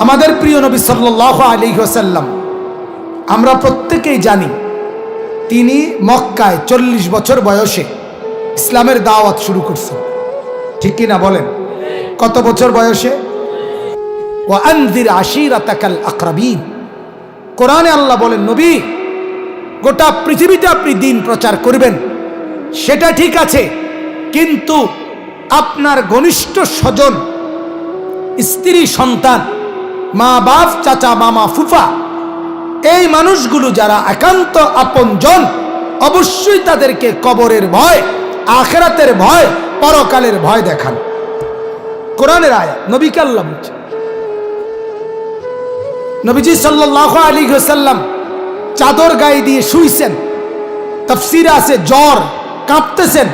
আমাদের প্রিয় নবী সাল্লাল্লাহু আলাইহি ওয়াসাল্লাম, আমরা প্রত্যেকেই জানি তিনি মক্কায় 40 বছর বয়সে ইসলামের দাওয়াত শুরু করছেন। ঠিক কি না বলেন? কত বছর বয়সে? ওয়া আনজির আশিরাতাকাল আকরাবিন। কোরআনে আল্লাহ বলেন, নবী গোটা পৃথিবীতে আপনি দ্বীন প্রচার করবেন, সেটা ঠিক আছে, কিন্তু আপনার ঘনিষ্ঠ স্বজন, স্ত্রী, সন্তান, মা বাপ, চাচা, মামা, ফুফা, এই মানুষগুলো যারা একান্ত আপনজন, অবশ্যই তাদেরকে কবরের ভয়, আখিরাতের ভয়, পরকালের ভয় দেখান। কোরআনের আয়াত, নবীকে আল্লাহ বলছে। নবীজি সাল্লাল্লাহু আলাইহি ওয়াসাল্লাম চাদর গায়ে দিয়ে শুইছেন, তাফসীরে আছে জ্বর, কাঁপতেছেন।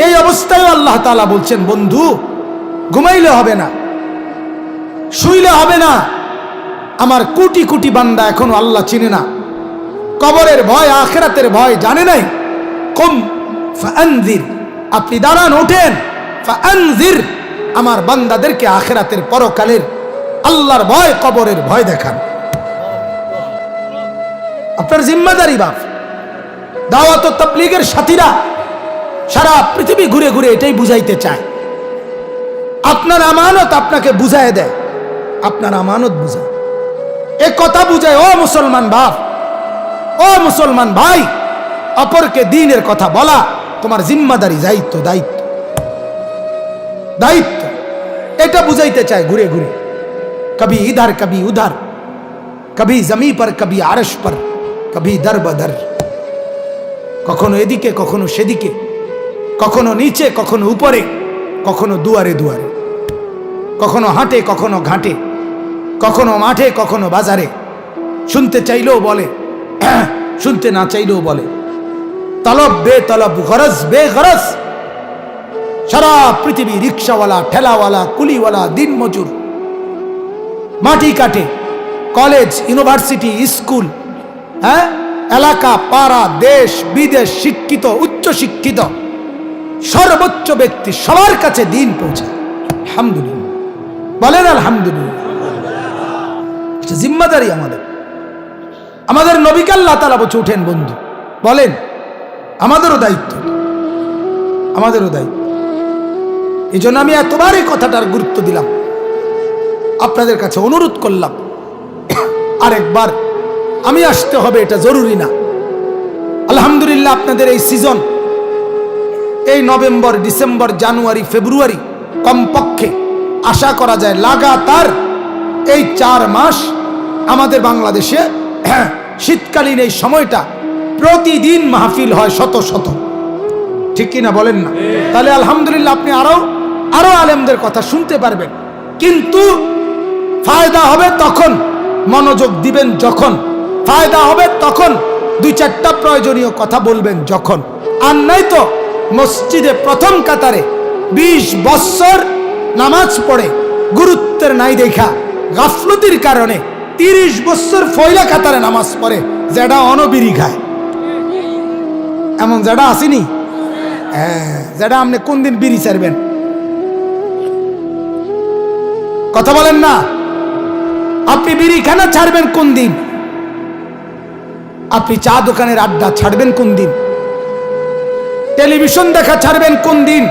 এই অবস্থায় আল্লাহ তাআলা বলছেন, বন্ধু ঘুমাইলে হবে না, শুইলে হবে না। আমার কোটি কোটি বান্দা এখনো আল্লাহ চিনে না, কবরের ভয়, আখিরাতের ভয় জানে নাই। কুম ফাআনজির, আপনি দাঁড়ান, ওঠেন, ফাআনজির, আমার বান্দাদেরকে আখিরাতের, পরকালের, আল্লাহর ভয়, কবরের ভয় দেখান। আপনার জিম্মাদারি বাপ। দাওয়াত ও তাবলীগের সাথীরা সারা পৃথিবী ঘুরে ঘুরে এটাই বুঝাইতে চায়। আপনার আমানত আপনাকে বুঝায় দেয়, আপনার আমানত বুঝায়, এ কথা বুঝায়। ও মুসলমান বাপ, ও মুসলমান ভাই, অপরকে দ্বীনের কথা বলা তোমার জিম্মাদারি, দায়িত্ব, দায়িত্ব, দায়িত্ব। এটা বুঝাইতে চায় ঘুরে ঘুরে, কবি ইধার কবি উধার, কবি জমি পর কবি আরশ পর, কবি দর বদর, কখনো এদিকে কখনো সেদিকে, কখনো নিচে কখনো উপরে, কখনো দুয়ারে দুয়ারে, কখনো হাটে কখনো ঘাটে, কখনো মাঠে কখনো বাজারে। শুনতে চাইলেও বলে, শুনতে না চাইলেও বলে। তলব বে তলব, গরজ বে গরজ। সারা পৃথিবী রিক্সাওয়ালা, ঠেলাওয়ালা, কুলিওয়ালা, দিন মজুর, মাটি কাটে, কলেজ, ইউনিভার্সিটি, স্কুল, এলাকা, পাড়া, দেশ বিদেশ, শিক্ষিত, উচ্চ শিক্ষিত, সর্বোচ্চ ব্যক্তি, সবার কাছে দিন পৌঁছায়। আলহামদুলিল্লাহ বলেন, আলহামদুলিল্লাহ। জিম্মাদারি আমাদের। আমাদের নবীকে আল্লাহ তাআলা বলছে, উঠেন বন্ধু, বলেন। আমাদেরও দায়িত্ব, আমাদেরও দায়িত্ব। এই জন্য আমি এতবার এই কথাটার গুরুত্ব দিলাম, আপনাদের কাছে অনুরোধ করলাম, আরেকবার আমি আসতে হবে এটা জরুরি না। আলহামদুলিল্লাহ, আপনাদের এই সিজন, এই নভেম্বর, ডিসেম্বর, জানুয়ারি, ফেব্রুয়ারি, কমপক্ষে আশা করা যায় লাগাতার এই 4 মাস আমাদের বাংলাদেশে শীতকালীন এই সময়টা প্রতিদিন মাহফিল হয়, শত শত। ঠিক কিনা বলেন না? তাহলে আলহামদুলিল্লাহ আপনি আরো আলেমদের কথা শুনতে পারবেন। কিন্তু ফায়দা হবে তখন, মনোযোগ দিবেন যখন, ফায়দা হবে তখন, 2-4টা প্রয়োজনীয় কথা বলবেন যখন। আর নাই তো মসজিদে প্রথম কাতারে 20 বছর নামাজ পড়ে গুরুত্বের নাই দেখা, গাফলতির কারণে 30 বছর ফয়লা কাতারে নামাজ পড়ে, যেটা অনবিরি খায়। এমন যেটা আসেনি? হ্যাঁ, যেটা আপনি কোন দিন বিড়ি ছাড়বেন? কথা বলেন না। আপনি বিড়ি খানা ছাড়বেন কোন দিন? আপনি চা দোকানের আড্ডা ছাড়বেন কোন দিন? টেলিভিশন দেখা ছাড়বেন কোন দিন?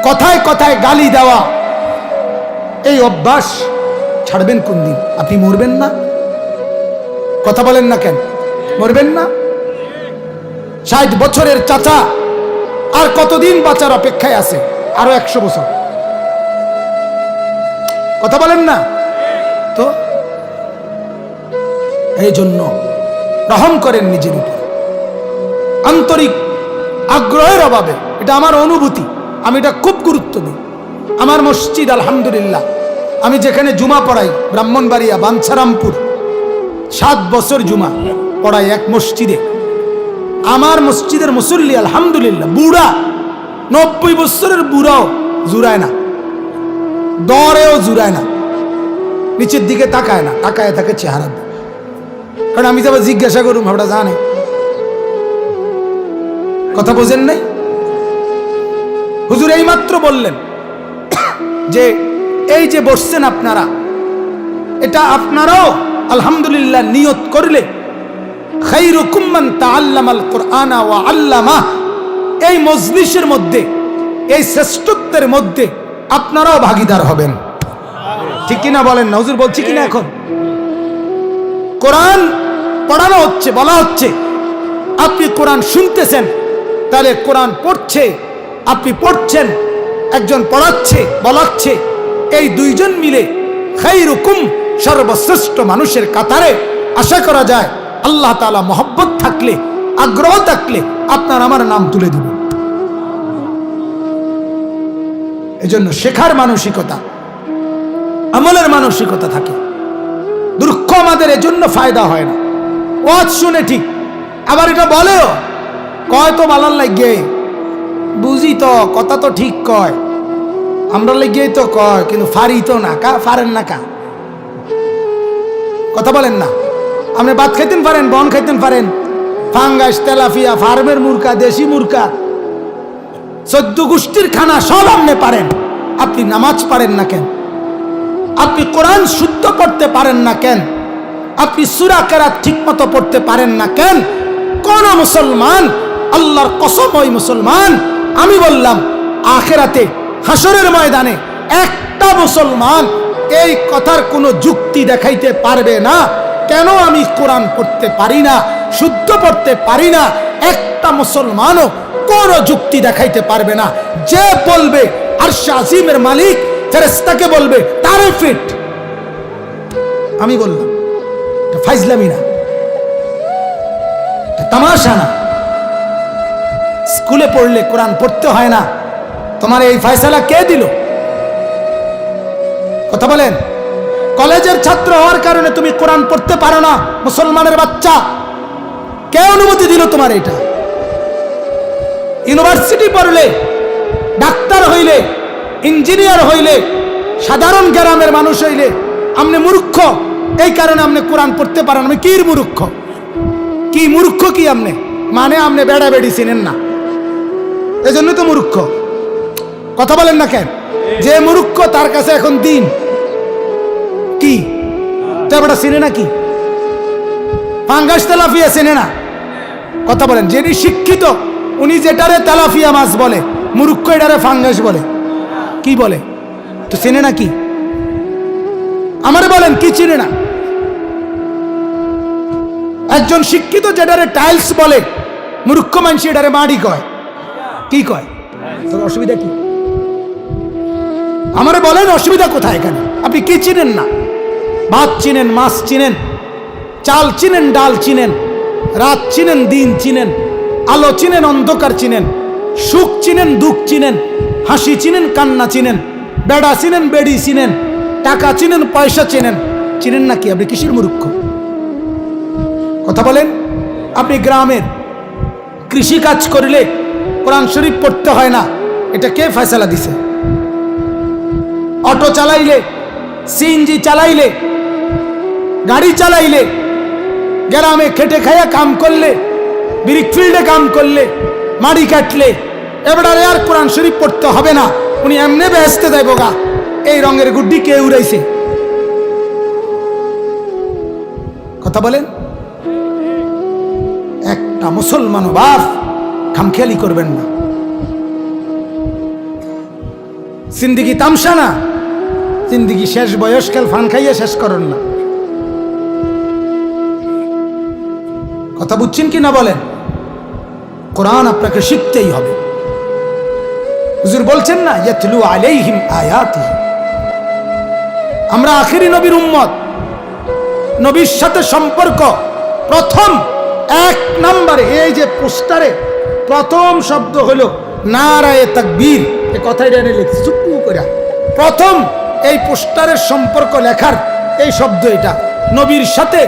কথায় কথায় গালি দেওয়া, এই অভ্যাস ছাড়বেন কোন দিন? আপনি মরবেন না? কথা বলেন না কেন? মরবেন না? 60 বছরের চাচা আর কতদিন বাঁচার অপেক্ষায় আছে? আরো 100 বছর। কথা বলেন না তো? এই জন্য রহম করেন নিজের উপর। আন্তরিক আগ্রহের অভাবে, এটা আমার অনুভূতি, আমি এটা খুব গুরুত্ব দিই। আমার মসজিদ, আলহামদুলিল্লাহ, আমি যেখানে জুমা পড়াই, ব্রাহ্মণবাড়িয়া, বাঞ্ছারামপুর, 7 বছর জুমা পড়াই এক মসজিদে। আমার মসজিদের মুসল্লি আলহামদুলিল্লাহ বুড়া, 90 বছরের বুড়াও জুড়ায় না, দরেও জুড়ায় না, নিচের দিকে তাকায় না, তাকায় থাকে চেহারা। কারণ আমি যাবো জিজ্ঞাসা করুম, ওটা জানে। কথা বোঝেন নাই? হুজুর এই মাত্র বললেন যে এই যে বসছেন আপনারা, এটা আপনারাও আলহামদুলিল্লাহ নিয়ত করলে খায়রুকুম মান তাআল্লামাল কুরআনা ওয়া আল্লামা, এই মজলিসের মধ্যে, এই শ্রেষ্ঠত্বের মধ্যে আপনারাও ভাগীদার হবেন। ঠিক কিনা বলেন না? হুজুর বলছি কিনা? এখন কোরআন পড়ানো হচ্ছে, বলা হচ্ছে, আপনি কোরআন শুনতেছেন, তাহলে কোরআন পড়ছে, আপনি পড়ছেন, একজন পড়াচ্ছে, বলাচ্ছে, এই দুইজন মিলে খায়রুকুম, সর্বশ্রেষ্ঠ মানুষের কাতারে আশা করা যায় আল্লাহ তাআলা মহব্বত থাকলে, আগ্রহ থাকলে আপনার আমার নাম তুলে দিবেন। এজন্য শেখার মানসিকতা, আমলের মানসিকতা থাকে। দুঃখ আমাদের এজন্য ফায়দা হয় না। ওয়াজ শুনে ঠিক, আবার এটা বলেও, কয় তো ভালো লাগে, বুঝি তো, কথা তো ঠিক কয়, আমরা লেগেই তো কয়, কিন্তু ফারি তো না, ফারেন না কা, কথা বলেন না। আপনি ভাত খাইতেন পারেন, বন খাইতেন পারেন, ফাঙ্গাস, তেলাফিয়া, ফার্মের মুরকা, দেশি মুরকা, 14 গোষ্ঠীর খানা সব আপনি পারেন। আপনি নামাজ পারেন না কেন? আপনি কোরআন শুদ্ধ পড়তে পারেন না কেন? আপনি সূরা কেরাত ঠিক মতো পড়তে পারেন না কেন? কোন মুসলমান, আল্লাহর কসম ওই মুসলমান, আমি বললাম আখিরাতে হাসরের ময়দানে একটা মুসলমান এই কথার কোনো যুক্তি দেখাইতে পারবে না, কেন আমি কোরআন পড়তে পারি না, শুদ্ধ পড়তে পারি না, একটা মুসলমানও কোনো যুক্তি দেখাইতে পারবে না। যে বলবে আরশ আজিমের মালিক ফেরেশতাকে বলবে তারে ফিট। আমি বললাম এটা ফাইজলামি না, এটা তামাশা না। স্কুলে পড়লে কোরআন পড়তে হয় না, তোমার এই ফয়সালা কে দিল? কথা বলেন। কলেজের ছাত্র হওয়ার কারণে তুমি কোরআন পড়তে পারো না, মুসলমানের বাচ্চা, কে অনুমতি দিল তোমার এটা? ইউনিভার্সিটি পড়লে, ডাক্তার হইলে, ইঞ্জিনিয়ার হইলে, সাধারণ গ্রামের মানুষ হইলে আপনি মূর্খ, এই কারণে আপনি কোরআন পড়তে পারেন। আমি কি মূর্খ? কি মূর্খ কি আপনি? মানে আপনি বেড়া বেড়ি চিনেন না, এই জন্য তো মূর্খ। কথা বলেন না কেন? যে মূর্খ তার কাছে এখন দিন কি? তো বেটা চিনে না কি? ফাঙ্গাস তেলাফিয়া চেনে না? কথা বলেন। যিনি শিক্ষিত উনি যেটারে তেলাফিয়া মাছ বলে, মূর্খ এটারে ফাঙ্গাস বলে। কি বলে? তো চেনে না কি? আমারে বলেন কি চিনে না? একজন শিক্ষিত যেটারে টাইলস বলে, মূর্খ মানুষ এটারে মাড়ি কয়। কি কয়? তোর অসুবিধা কি? আমারে বলেন অসুবিধা কোথায় এখানে? আপনি কি চিনেন না? ভাত চিনেন, মাছ চিনেন, চাল চিনেন, ডাল চিনেন, রাত চিনেন, দিন চিনেন, আলো চিনেন, অন্ধকার চিনেন, সুখ চিনেন, দুঃখ চিনেন, হাসি চিনেন, কান্না চিনেন, বেড়া চিনেন, বেড়ি চিনেন, টাকা চিনেন, পয়সা চিনেন। চিনেন না কি? আপনি কিসের মূর্খ? কথা বলেন। আপনি গ্রামের কৃষি কাজ করলে কোরআন শরীফ পড়তে হয় না, এটা কে ফয়সালা দিছে? অটো চালাইলে, সিএনজি চালাইলে, গাড়ি চালাইলে, গ্রামে খেটে খাইয়া কাম করলে, ব্রিক ফিল্ডে কাম করলে, মাড়ি কাটলে, এবার আর কোরআন শরীফ পড়তে হবে না, উনি এমনি বেহেশতে দেয় বোগা। এই রঙের গুড্ডি কে উড়াইছে? কথা বলেন। একটা মুসলমান বাপ খামখেয়ালি করবেন না। জিন্দিগি তামসা না, জিন্দিগি শেষ বয়সকাল ফান খাইয়া শেষ করেন না। কথা বুঝছেন কি না বলেন? কোরআন আপনাকে শিখতেই হবে। হুজুর বলছেন না, ইয়াতলু আলাইহিম আয়াতিহি। আমরা আখিরি নবীর উম্মত, নবীর সাথে সম্পর্ক প্রথম 1 নম্বরে এই যে পোস্টারে প্রথম শব্দ হলো নারায়ে তাকবীর। এই কথাটা এনে লিখছি চুপু করে। প্রথম এই পোস্টারের সম্পর্ক লেখার এই শব্দ, এটা নবীর সাথে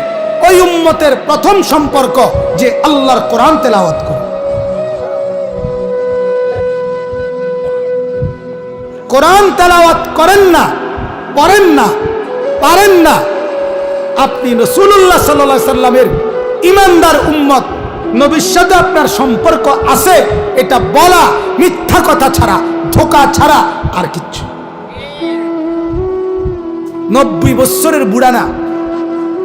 ওই উম্মতের প্রথম সম্পর্ক যে আল্লাহর কোরআন তেলাওয়াত করে। কোরআন তেলাওয়াত করেন না, পড়েন না, পারেন না, আপনি রাসূলুল্লাহ সাল্লাল্লাহু আলাইহি সাল্লামের ঈমানদার উম্মত, নবীর সাথে আপনার সম্পর্ক আছে এটা বলা মিথ্যা কথা ছাড়া, ধোঁকা ছাড়া আর কিচ্ছু। 90 বছরের বুড়া না,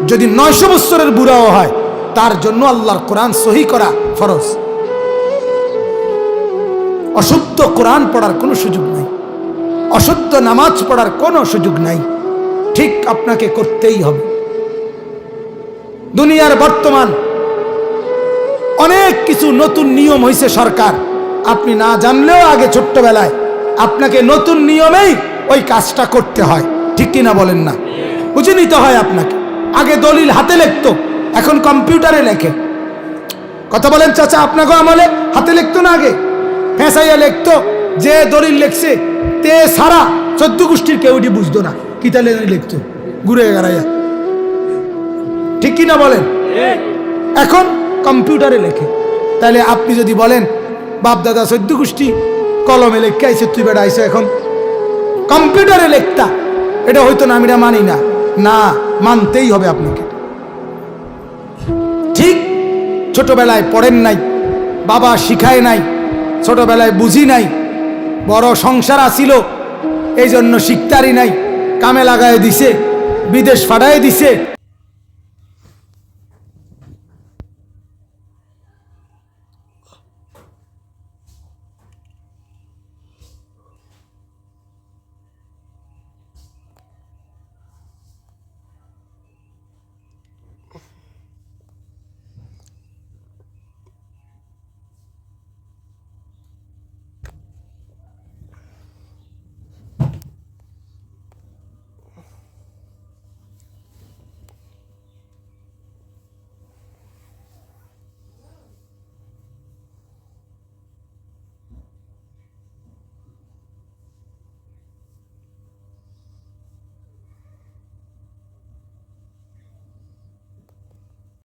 যদি 900 বছরের বুড়াও হয় তার জন্য আল্লাহর কোরআন সহি করা ফরজ। অশুদ্ধ কোরআন পড়ার কোনো সুযোগ নাই, অশুদ্ধ নামাজ পড়ার কোনো সুযোগ নাই, ঠিক আপনাকে করতেই হবে। দুনিয়ার বর্তমান অনেক কিছু নতুন নিয়ম হয়েছে সরকার, আপনি না জানলেও আগে ছোট্টবেলায় আপনাকে নতুন নিয়মেই ওই কাজটা করতে হয়, ঠিক কিনা বলেন না? বুঝে নিতে হয় আপনাকে। আগে দলিল হাতে লিখতো, এখন কম্পিউটারে লেখে। কথা বলেন চাচা, আপনাকে আমলে হাতে লিখতো না, আগে ফেঁসাইয়া লিখতো। যে দলিল লিখছে তে সারা 14 গোষ্ঠীর কেউটি বুঝতো না, কি তাহলে লিখতো ঘুরে গড়াইয়া, ঠিক কিনা বলেন? এখন কম্পিউটারে লেখে। তাহলে আপনি যদি বলেন বাপ দাদা 14 গোষ্ঠী কলমে লেখে আইসে, তুই বেড়া আইসে এখন কম্পিউটারে লেখতা, এটা হয়তো না, আমি এটা মানি না। না, মানতেই হবে আপনাকে। ঠিক ছোটবেলায় পড়েন নাই, বাবা শিখায় নাই, ছোটবেলায় বুঝি নাই, বড় সংসার আসিল এই জন্য শিখতারি নাই, কামে লাগায় দিছে, বিদেশ ফাটায় দিছে।